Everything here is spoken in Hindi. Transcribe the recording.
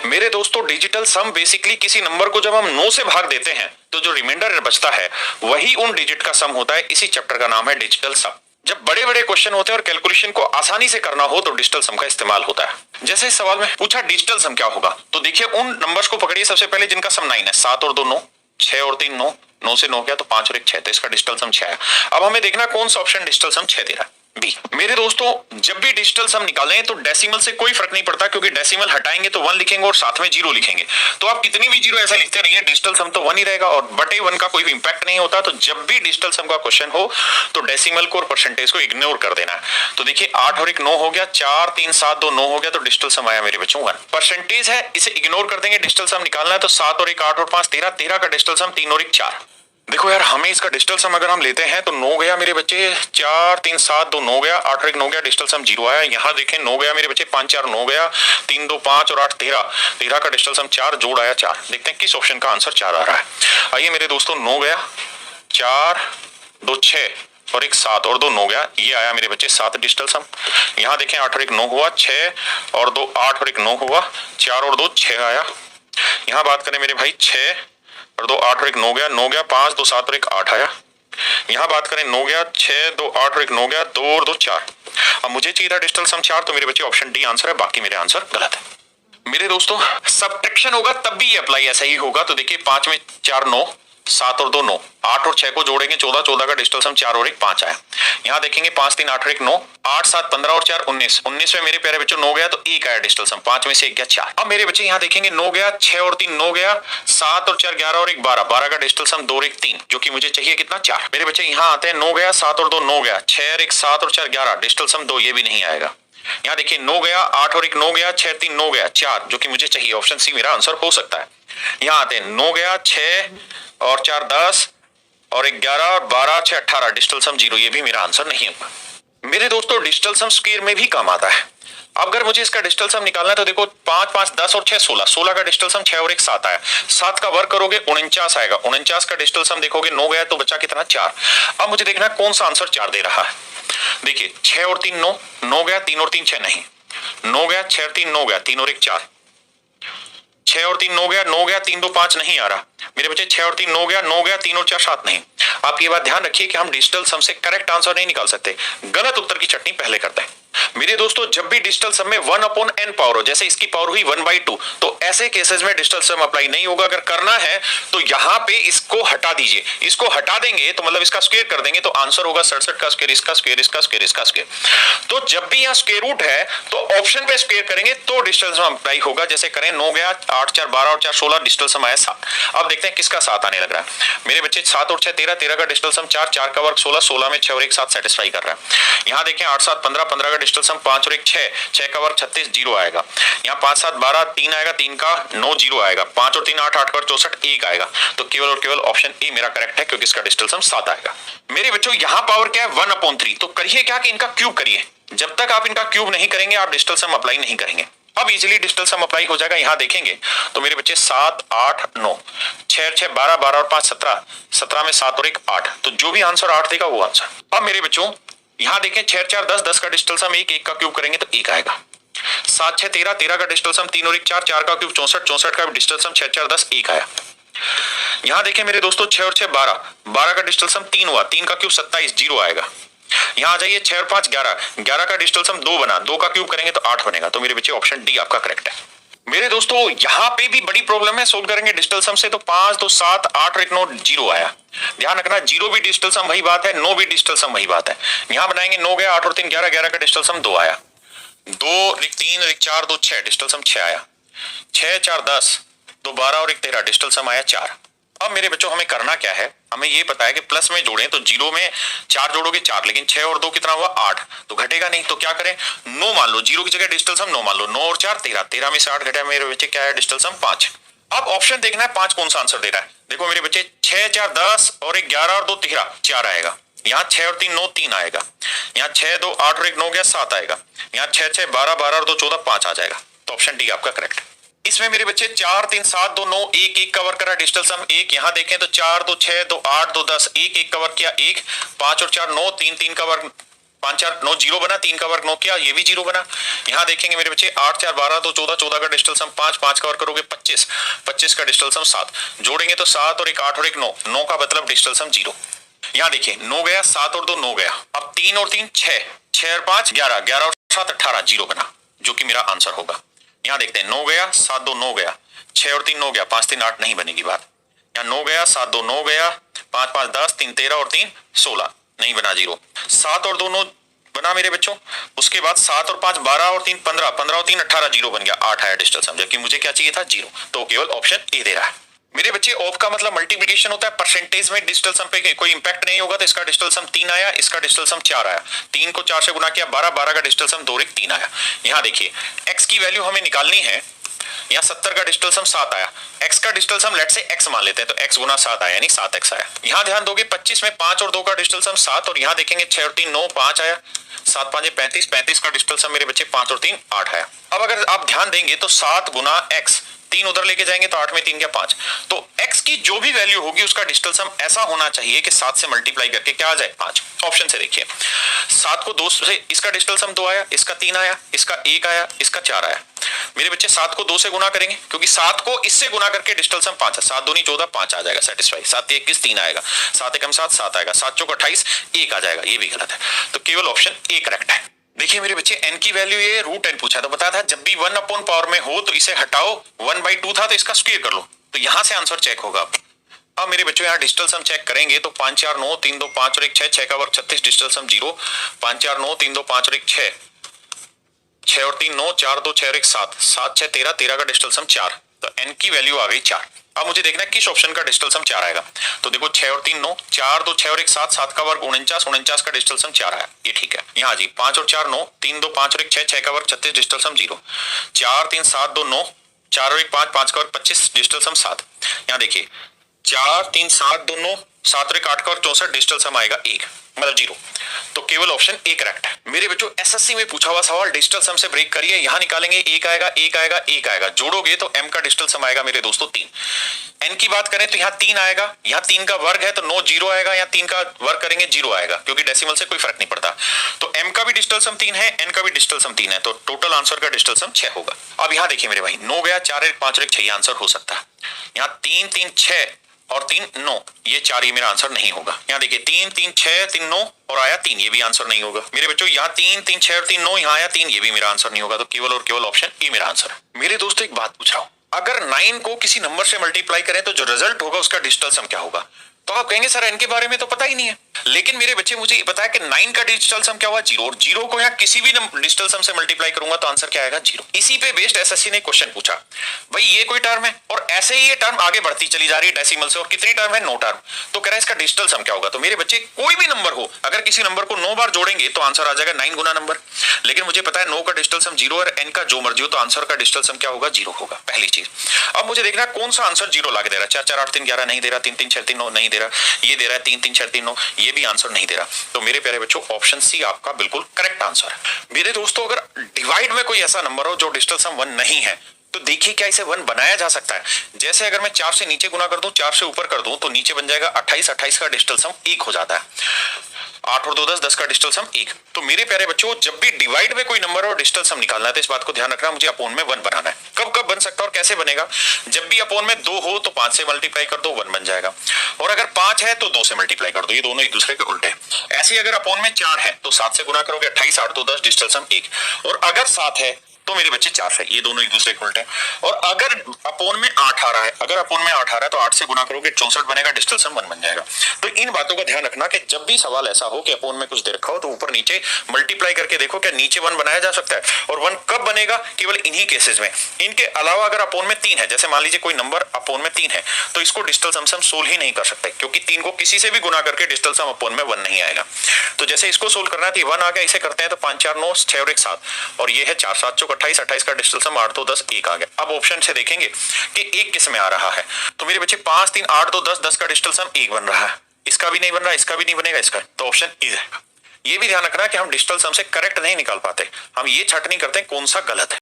मेरे दोस्तों डिजिटल सम बेसिकली किसी नंबर को जब हम 9 से भाग देते हैं तो जो रिमाइंडर बचता है वही उन डिजिट का सम होता है। इसी चैप्टर का नाम है डिजिटल सम। जब बड़े बड़े क्वेश्चन होते हैं और कैलकुलेशन को आसानी से करना हो तो डिजिटल सम का इस्तेमाल होता है। जैसे इस सवाल में पूछा डिजिटल सम क्या होगा, तो देखिए उन नंबर्स को पकड़िए सबसे पहले जिनका सम 9 है। 7 और 2 9, 6 और 3 9, 9 से 9 गया तो 5 और 1 6, तो इसका डिजिटल सम 6 है। अब हमें देखना कौन सा ऑप्शन डिजिटल सम 6 दे रहा है। बी। मेरे दोस्तों जब भी डिजिटल सम निकालें तो डेसिमल से कोई फर्क नहीं पड़ता, क्योंकि डेसिमल हटाएंगे तो 1 लिखेंगे और साथ में 0 लिखेंगे। तो आप कितनी भी 0 ऐसा लिखते रहिए, डिजिटल सम तो 1 ही रहेगा और बटे 1 का कोई भी इंपैक्ट नहीं होता। तो जब भी डिजिटल सम का क्वेश्चन हो तो डेसिमल को और परसेंटेज को इग्नोर कर देना है। तो देखिए 8 और 1 9 हो गया, 4 3 7 2 9 हो गया, तो डिजिटल सम आया मेरे बच्चों 1। परसेंटेज है, इसे इग्नोर कर देंगे। डिजिटल सम निकालना है तो 7 और 1 8 और 5 13, 13 का डिजिटल सम 3 और 1 4। देखो यार हमें इसका डिजिटल सम अगर हम लेते हैं तो 9 गया मेरे बच्चे, 4 3 7 2 9 गया, 8 और 1 9 गया, डिजिटल सम 0 आया। यहाँ देखें 9 गया मेरे बच्चे, 5 4 9 गया, 3 2 5 और 8 13, 13 का डिजिटल सम 4, जोड़ आया 4। देखते हैं किस ऑप्शन का आंसर 4 आ रहा है। आइए मेरे दोस्तों 9 गया, 4 2 6 और 1 7 और 2 9 गया, ये आया मेरे बच्चे 7 डिजिटल सम। यहाँ देखें 8 और 1 9 हुआ, 6 और 2 8 और 1 9 हुआ, 4 और 2 6 आया। यहाँ बात करें मेरे भाई 6 और 2 8 और 1 9 गया, 9 गया, 5 2 7 और 1 8 आया। यहाँ बात करें 9 गया, 6 2 8 और 1 9 गया, 2 और 2 4। अब मुझे चाहिए था डिजिटल सम 4, तो मेरे बच्चे ऑप्शन डी आंसर है, बाकी मेरे आंसर गलत है। मेरे दोस्तों सब्ट्रैक्शन होगा तब भी ये अप्लाई ऐसा ही होगा। तो देखिए 5 में 4 9, 7 और 2 9, 8 और 6 को जोड़ेंगे 14, 14 का डिजिटल सम 4 और 1 5 आया। यहाँ देखेंगे 5 3 8 और 1 9, 8 7 15 और 4 19, 19 में मेरे प्यारे बच्चों 9 गया तो 1 आया डिजिटल सम, 5 में से 1 गया 4। अब मेरे बच्चे यहाँ देखेंगे 9 गया, 6 और 3 9 गया, 7 और 4 11 और 1 12, 12 का डिजिटल सम 2 और 1 3, जो कि मुझे चाहिए कितना 4। मेरे बच्चे यहाँ आते हैं 9 गया, 7 और 2 9 गया, 6 और 1 7 और 4 11, डिजिटल सम 2, ये भी नहीं आएगा। यहाँ देखिए 9 गया, 8 और 1 9 गया, 6 3 9 गया 4, जो कि मुझे चाहिए, ऑप्शन सी मेरा आंसर हो सकता है। यहाँ आते हैं 9 गया, 6 और 4 10 और 11 और 12 6 18, डिजिटल सम 0, ये भी मेरा आंसर नहीं होगा। मेरे दोस्तों डिजिटल सम स्क्वायर में भी काम आता है। अगर मुझे इसका डिजिटल सम निकालना है तो देखो 5 5 10 और 6 16, 16 का डिजिटल सम 6 और 1 7 आया। 7 का वर्क करोगे 49 आएगा, 49 का डिजिटल सम देखोगे 9 गया तो बचा कितना 4। अब मुझे देखना है कौन सा आंसर 4 दे रहा है। देखिए 6 और 3 9, 9 गया, 3 और 3 6 नहीं, 9 गया, 6 और 3 9 गया, 3 और 1 4, 6 और 3 9 गया, 9 गया 3 2 5 नहीं आ रहा मेरे बच्चे, 6 और 3 9 गया, 9 गया 3 और 4 7 नहीं। आप ये बात ध्यान रखिए कि हम डिजिटल सम से करेक्ट आंसर नहीं निकाल सकते, गलत उत्तर की चटनी पहले करते हैं। मेरे दोस्तों जब भी डिजिटल सम में 1/n पावर हो, जैसे इसकी पावर हुई 1/2, तो ऐसे केसेस में डिजिटल सम अप्लाई नहीं होगा। अगर करना है तो यहाँ पे इसको हटा दीजिए, इसको हटा देंगे तो मतलब इसका स्क्वायर कर देंगे तो आंसर होगा 67 का स्क्वायर, इसका स्क्वायर, इसका स्क्वायर, इसका स्क्वायर। तो जब भी यहाँ स्क्वायर रूट है तो ऑप्शन पे स्क्वायर करेंगे तो डिजिटल सम अप्लाई होगा। जैसे करें 9 गया, 8 4 12 और 4 16, डिजिटल सम आया 7। अब देखते हैं किसका 7 आने लग रहा है। मेरे बच्चे 7 और 6 13, 13 का डिजिटल सम 4, 4 का वर्ग 16, 16 में 6 और 1 7 सेटिस्फाई कर रहा है। यहाँ देखें 8 7 15, 15 का डिजिटल सम 5 और 1 6, 6 का वर्ग 36 0 आएगा। यहाँ 5 7 12 3 आएगा, 3 का 9 0 आएगा, 5 और 3 8, 8 का 64 1 आएगा। तो केवल और केवल ऑप्शन ए मेरा करेक्ट है, क्योंकि इसका डिजिटल सम 7 आएगा। मेरे बच्चों यहाँ पावर क्या है 1/3, तो करिए क्या कि इनका क्यूब करिए। जब तक आप इनका क्यूब नहीं करेंगे आप डिजिटल सम अप्लाई नहीं करेंगे। अब इजीली डिजिटल सम अप्लाई हो जाएगा। यहाँ देखेंगे तो मेरे बच्चे 7 8 9, 6 6 12, 12 और 5 17, 17 में 7 और 1 8, तो जो भी आंसर 8 देगा वो आंसर। अब मेरे बच्चों यहाँ देखें 6 4 10, 10 का डिजिटल सम 1, 1 का क्यूब करेंगे तो 1 आएगा। 7 6 13, 13 का डिजिटल सम 3 और 1 4, 4 का क्यूब 64, 64 का डिजिटल सम 6 4 10 1 आया। यहाँ देखें मेरे दोस्तों 6 और 6 12, 12 का डिजिटल सम 3 हुआ, 3 का क्यूब 27 0 आएगा। यहाँ आ जाइए 6 और 5 11, 11 का डिजिटल सम 2 बना, 2 का क्यूब करेंगे तो 8 बनेगा। तो मेरे बच्चे ऑप्शन डी आपका करेक्ट है। मेरे दोस्तों यहाँ पे भी बड़ी प्रॉब्लम है, सोल्व करेंगे डिजिटल सम से तो 5 2 7 8 और 1 9 0 आया। ध्यान रखना 0 भी डिजिटल सम वही बात है, 9 भी डिजिटल सम वही बात है। यहाँ बनाएंगे 9 गया, 8 और 3 11, 11 का डिजिटल सम 2 आया, 2 1 3 1 4 2 6, डिजिटल सम 6 आया। 6 4 10, 2 12 और 1 13, डिजिटल सम आया 4। अब मेरे बच्चों हमें करना क्या है, हमें ये पता है कि प्लस में जोड़ें तो 0 में 4 जोड़ोगे 4, लेकिन 6 और 2 कितना हुआ 8, तो घटेगा नहीं। तो क्या करें 9 मान लो, 0 की जगह डिजिटल सम 9 मान लो, 9 और 4 13, 13 में से 8 घटा, मेरे बच्चे क्या है डिजिटल सम 5। अब ऑप्शन देखना है 5 कौन सा आंसर दे रहा है। देखो मेरे बच्चे 6 4 10 और 1 11 और 2 13, 4 आएगा। यहाँ 6 और 3 9 3 आएगा। यहाँ 6 2 8 और 1 9 गया 7 आएगा। यहाँ 6 6 12 12 और 2 14 5 आ जाएगा। तो ऑप्शन डी आपका करेक्ट है। इसमें मेरे बच्चे 4 3 7 2 9 1 1 कवर करा डिजिटल सम 1। यहाँ देखें तो 4 2 6 2 8 2 10, 1 1 कवर किया 1, 5 और 4 9, 3 3 कवर 5 4 9 जीरो बना, 3 का वर्ग 9 किया, ये भी जीरो बना। यहाँ देखेंगे मेरे बच्चे 8 4 12 तो 14, 14 का डिजिटल सम 5, 5 का वर्ग करोगे 25, 25 का डिजिटल सम 7, जोड़ेंगे तो 7 और 1 8 और 1 9, 9 का मतलब डिजिटल सम 0। यहाँ देखिए 9 गया, 7 और 2 9 गया, अब 3 और 3 6, 6 और 5 11, 11 और 7 18, जीरो बना, जो कि मेरा आंसर होगा। यहाँ देखते हैं 9 गया, 7 2 9 गया, 6 और 3 9 गया, 5 3 8 नहीं बनेगी बात। यहाँ 9 गया, 7 2 9 गया, 5 5 10, 3 13 और 3 16, नहीं बना जीरो। 7 और 2 9 बना मेरे बच्चों, उसके बाद 7 और 5 12 और 3 15, 15 और 3 18, जीरो बन गया, 8 आया डिजिटल सम, जबकि मुझे क्या चाहिए था जीरो, तो केवल ऑप्शन ए दे रहा है। मेरे बच्चे ऑफ का मतलब मल्टीप्लिकेशन होता है, परसेंटेज में डिजिटल सम पे कोई इंपैक्ट नहीं होगा, तो इसका डिजिटल सम 3 आया, इसका डिजिटल सम 4 आया, 3 को 4 से गुना किया 12, 12 का डिजिटल सम 2 1 3 आया। यहाँ देखिए x की वैल्यू हमें निकालनी है, यहाँ 70 का डिजिटल सम 7 आया, x का डिजिटल सम लेट से x मान लेते हैं, तो x गुना 7 आया यानी 7x आया। यहाँ ध्यान दोगे 25 में 5 और 2 का डिजिटल सम 7, और यहाँ देखेंगे 6 और 3 9 5 आया, 7 5 35, 35 का डिजिटल सम मेरे बच्चे 5 और 3 8 आया। अब अगर आप ध्यान देंगे तो 7 गुना x, 3 उधर लेके जाएंगे तो 8 में 3 क्या 5, तो x की जो भी वैल्यू होगी उसका डिजिटल सम ऐसा होना चाहिए कि 7 से मल्टीप्लाई करके क्या आ जाए 5। ऑप्शन से देखिए 7 को 2 से, इसका डिजिटल सम 2 आया, इसका 3 आया, इसका 1 आया, इसका 4 आया। मेरे बच्चे 7 को 2 से गुना करेंगे, क्योंकि 7 को इससे गुना करके डिजिटल सम 5 है, 7 दूनी 14 5 आ जाएगा सेटिस्फाई, 7 21 3 आएगा, 7 एकम 7 7 आएगा, 7 चौक 28 1 आ जाएगा, ये भी गलत है, तो केवल ऑप्शन ए करेक्ट है। देखिए मेरे बच्चे n की वैल्यू ये रूट n पूछा, तो बताया था जब भी 1 अपॉन पावर में हो तो इसे हटाओ, 1/2 था तो इसका स्क्वायर कर लो, तो यहां से आंसर चेक होगा। अब मेरे बच्चों यहाँ डिजिटल सम चेक करेंगे तो 5 4 9 3 2 5 और 1 6, 6 का वर्ग 36, डिजिटल सम 0, 5 4 9 3 2 5 और 1 6, 6 और 3 9, 4 2 6 और 1 7, 7 6 13, 13 का डिजिटल सम 4, तो n की वैल्यू आ गई 4। अब मुझे देखना है किस ऑप्शन का डिजिटल सम 4 आएगा, तो देखो 6 और 3 9, 4 2 6 और 1 7, 7 का वर्ग 49, 49 का डिजिटल सम 4 आया, ये ठीक है। यहाँ जी 5 और 4 9, 3 2 5 और 1 6, 6 का वर्ग 36, डिजिटल सम 0, 4 3 7 2 9, 4 और 1 5, 5 का वर्ग 25, डिजिटल सम 7। यहाँ देखिए 4 3 7 2 9, 7 और 1 8 का वर्ग 64, डिजिटल सम आएगा 1, मतलब 0, तो केवल ऑप्शन ए करेक्ट है। मेरे बच्चों एसएससी में पूछा हुआ सवाल डिजिटल सम से ब्रेक करिए, यहां निकालेंगे 1 आएगा 1 आएगा 1 आएगा, जोड़ोगे तो m का डिजिटल सम आएगा मेरे दोस्तों 3। n की बात करें तो यहाँ 3 आएगा, यहाँ 3 का वर्ग है तो 9 0 आएगा, यहाँ 3 का वर्ग करेंगे 0 आएगा, क्योंकि डेसिमल से कोई फर्क नहीं पड़ता, तो m का भी डिजिटल सम 3 है, n का भी डिजिटल सम 3 है, तो टोटल आंसर का डिजिटल सम 6 होगा। अब यहाँ देखिए मेरे भाई 9 गया, 4 1 5 और 1 6 आंसर हो सकता है, यहाँ 3 3 6 और 3 9, ये 4 ये मेरा आंसर नहीं होगा। यहाँ देखिए 3 3 6 3 9 और आया 3, ये भी आंसर नहीं होगा। मेरे बच्चों यहाँ 3 3 6 और 3 9, यहाँ आया 3, ये भी मेरा आंसर नहीं होगा, तो केवल और केवल ऑप्शन ए मेरा आंसर है। मेरे दोस्तों एक बात पूछ रहा हूं, अगर 9 को किसी नंबर से मल्टीप्लाई करें तो जो रिजल्ट होगा उसका डिजिटल सम क्या होगा, तो आप कहेंगे सर n के बारे में तो पता ही नहीं है, लेकिन मेरे बच्चे मुझे ये पता है कि 9 का डिजिटल सम क्या हुआ 0, और 0 को यहाँ किसी भी डिजिटल सम से मल्टीप्लाई करूंगा तो आंसर क्या आएगा 0। इसी पे बेस्ड एसएससी ने क्वेश्चन पूछा, भाई ये कोई टर्म है और ऐसे ही ये टर्म आगे बढ़ती चली जा रही है डेसिमल से, और कितनी टर्म है 9 टर्म, तो कह रहा है इसका डिजिटल सम क्या होगा। तो मेरे बच्चे कोई भी नंबर हो, अगर किसी नंबर को 9 बार जोड़ेंगे तो आंसर आ जाएगा 9 गुना नंबर, लेकिन मुझे पता है 9 का डिजिटल सम 0 और n का जो मर्जी हो, तो आंसर का डिजिटल सम क्या होगा 0 होगा, पहली चीज। अब मुझे देखना कौन सा आंसर 0 ला के दे रहा है, 4 4 8 3 11 नहीं दे रहा, 3 3 6 3 9 नहीं दे रहा, ये दे रहा है 3 3 6 3 9, ये भी आंसर नहीं दे रहा, तो मेरे प्यारे बच्चों ऑप्शन सी आपका बिल्कुल करेक्ट आंसर है। मेरे दोस्तों अगर डिवाइड में कोई ऐसा नंबर हो जो डिजिटल सम 1 नहीं है, तो देखिए क्या इसे 1 बनाया जा सकता है। जैसे अगर मैं 4 से नीचे गुना कर दूं, 4 से ऊपर कर दूं, तो नीचे बन जाएगा 28, 28 का डिजिटल सम 1 हो जाता है, 8 और 2 10, 10 का डिजिटल सम 1। तो मेरे प्यारे बच्चों जब भी डिवाइड में कोई नंबर और डिजिटल सम निकालना है तो इस बात को ध्यान रखना, मुझे अपोन में 1 बनाना है। कब कब बन सकता है और कैसे बनेगा, जब भी अपोन में 2 हो तो 5 से मल्टीप्लाई कर दो 1 बन जाएगा, और अगर 5 है तो 2 से मल्टीप्लाई कर दो, ये दोनों एक दूसरे के उल्टे। ऐसे ही अगर अपोन में 4 है तो 7 से गुना करोगे 28, 8 2 10, डिजिटल सम 1, और अगर 7 है तो मेरे बच्चे 4 है, ये दोनों एक दूसरे के उल्टे। और अगर अपोन में 8 आ रहा है, अगर अपोन में 8 आ रहा है तो 8 से गुना करोगे 64 बनेगा, डिजिटल सम 1 बन जाएगा। तो इन बातों का ध्यान रखना कि जब भी सवाल ऐसा हो कि अपोन में कुछ दे रखा हो तो ऊपर नीचे मल्टीप्लाई करके देखो क्या नीचे 1 बनाया जा सकता है, और 1 कब बनेगा, केवल इन्हीं केसेस में। इनके अलावा अगर अपोन में 3 है, जैसे मान लीजिए कोई नंबर अपोन में 3 है, तो इसको डिजिटल सम से हम सोल्व ही नहीं कर सकते, क्योंकि 3 को किसी से भी गुना करके डिजिटल सम अपोन में 1 नहीं आएगा। तो जैसे इसको सोल्व करना है तो 1 आ गया, इसे करते हैं तो 5 4 9 6 और 1 7, और ये है 4 7 चौक 28, 28 का डिजिटल सम 8 2 10 1 आ गया। अब ऑप्शन से देखेंगे कि 1 किस में आ रहा है, तो मेरे बच्चे 5 3 8 2 10, 10 का डिजिटल सम 1 बन रहा है, इसका भी नहीं बन रहा, इसका भी नहीं बनेगा, इसका, तो ऑप्शन ई है। ये भी ध्यान रखना कि हम डिजिटल सम से करेक्ट नहीं निकाल पाते, हम ये छट नहीं करते कौन सा गलत है।